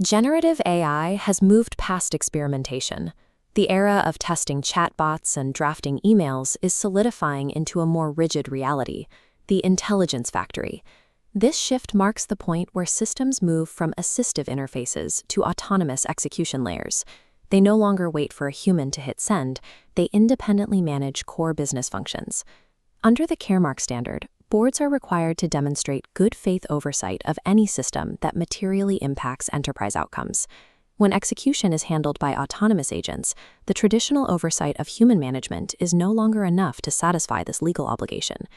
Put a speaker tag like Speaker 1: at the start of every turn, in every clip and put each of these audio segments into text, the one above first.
Speaker 1: Generative AI has moved past experimentation. The era of testing chatbots and drafting emails is solidifying into a more rigid reality, the intelligence factory. This shift marks the point where systems move from assistive interfaces to autonomous execution layers. They no longer wait for a human to hit send, they independently manage core business functions. Under the Caremark standard, boards are required to demonstrate good faith oversight of any system that materially impacts enterprise outcomes. When execution is handled by autonomous agents, the traditional oversight of human management is no longer enough to satisfy this legal obligation.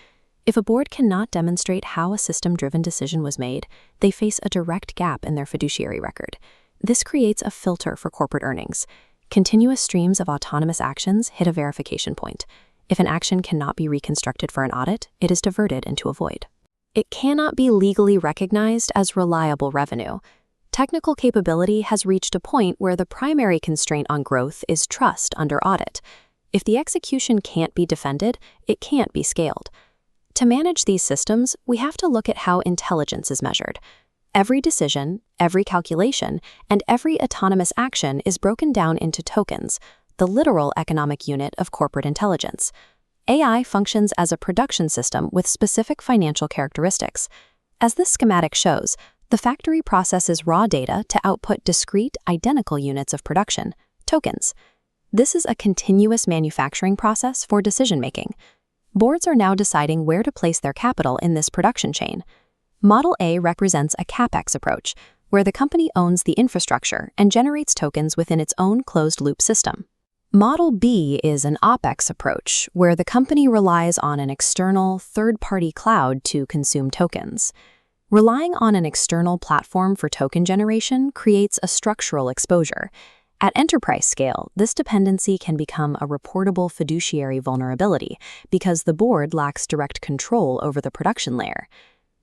Speaker 1: If a board cannot demonstrate how a system-driven decision was made, they face a direct gap in their fiduciary record. This creates a filter for corporate earnings. Continuous streams of autonomous actions hit a verification point. If an action cannot be reconstructed for an audit, it is diverted into a void. It cannot be legally recognized as reliable revenue. Technical capability has reached a point where the primary constraint on growth is trust under audit. If the execution can't be defended, it can't be scaled. To manage these systems, we have to look at how intelligence is measured. Every decision, every calculation, and every autonomous action is broken down into tokens, the literal economic unit of corporate intelligence. AI functions as a production system with specific financial characteristics. As this schematic shows, the factory processes raw data to output discrete, identical units of production, tokens. This is a continuous manufacturing process for decision-making. Boards are now deciding where to place their capital in this production chain. Model A represents a CapEx approach, where the company owns the infrastructure and generates tokens within its own closed-loop system. Model B is an OpEx approach, where the company relies on an external, third-party cloud to consume tokens. Relying on an external platform for token generation creates a structural exposure. At enterprise scale, this dependency can become a reportable fiduciary vulnerability because the board lacks direct control over the production layer.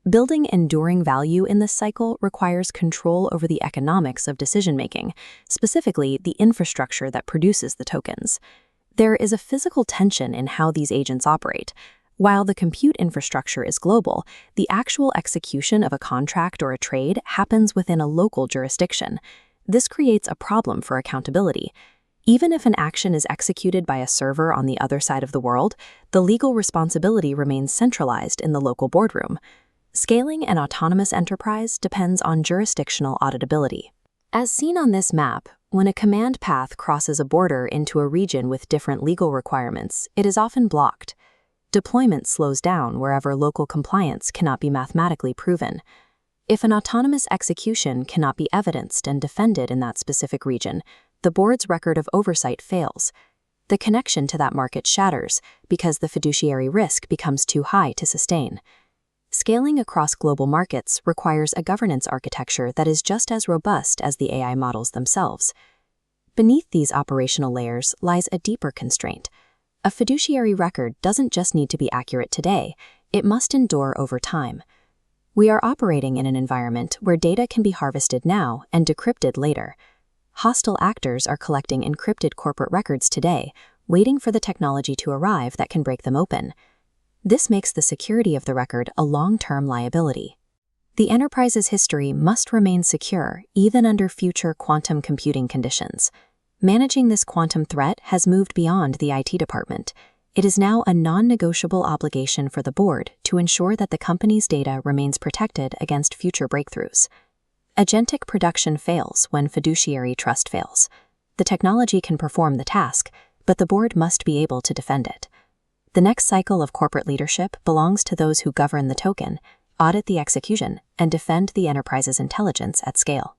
Speaker 1: Building enduring value in this cycle requires control over the economics of decision-making, specifically the infrastructure that produces the tokens. There is a physical tension in how these agents operate. While the compute infrastructure is global, the actual execution of a contract or a trade happens within a local jurisdiction. This creates a problem for accountability. Even if an action is executed by a server on the other side of the world, the legal responsibility remains centralized in the local boardroom. Scaling an autonomous enterprise depends on jurisdictional auditability. As seen on this map, when a command path crosses a border into a region with different legal requirements, it is often blocked. Deployment slows down wherever local compliance cannot be mathematically proven. If an autonomous execution cannot be evidenced and defended in that specific region, the board's record of oversight fails. The connection to that market shatters because the fiduciary risk becomes too high to sustain. Scaling across global markets requires a governance architecture that is just as robust as the AI models themselves. Beneath these operational layers lies a deeper constraint. A fiduciary record doesn't just need to be accurate today, it must endure over time. We are operating in an environment where data can be harvested now and decrypted later. Hostile actors are collecting encrypted corporate records today, waiting for the technology to arrive that can break them open. This makes the security of the record a long-term liability. The enterprise's history must remain secure even under future quantum computing conditions. Managing this quantum threat has moved beyond the IT department. It is now a non-negotiable obligation for the board to ensure that the company's data remains protected against future breakthroughs. Agentic production fails when fiduciary trust fails. The technology can perform the task, but the board must be able to defend it. The next cycle of corporate leadership belongs to those who govern the token, audit the execution, and defend the enterprise's intelligence at scale.